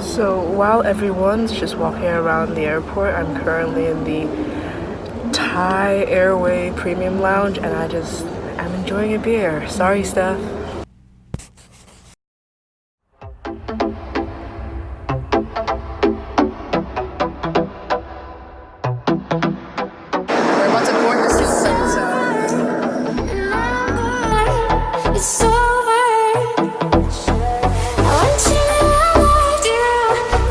So while everyone's just walking around the airport, I'm currently in the Thai Airway Premium Lounge and I'm enjoying a beer. Sorry, Steph. We're about to board the system, It's over. I want you to know I loved you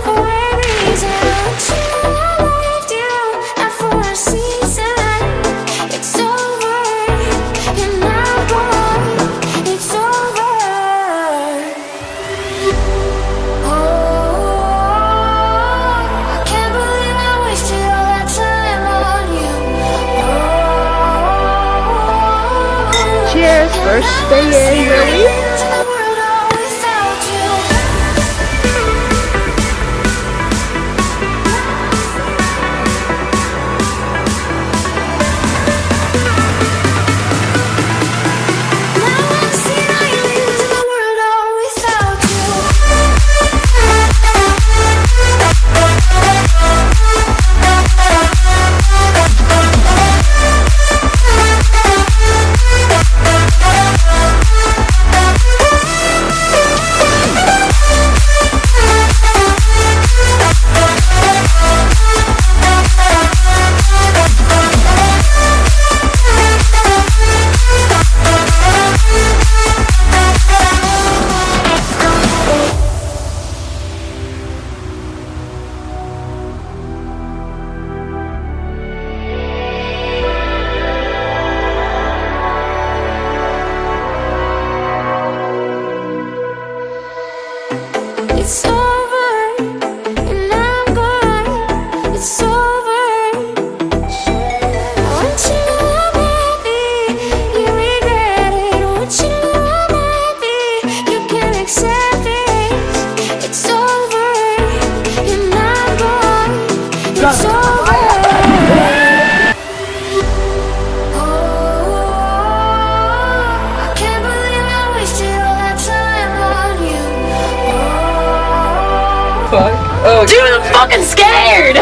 for a reason. I want you to know I loved you, not for a season. It's over. You're not gone. It's over. Oh, I can't believe I wasted all that time on you. Oh. cheers, first day in, really? It's over, and I'm gone. It's over. I want you to know I'm happy. You regret it. I want you to know I'm happy. You can accept it. It's over. You're not gone. It's over. Oh, I can't believe I wasted all that time on you. Fuck. Oh, Dude, I'm fucking scared!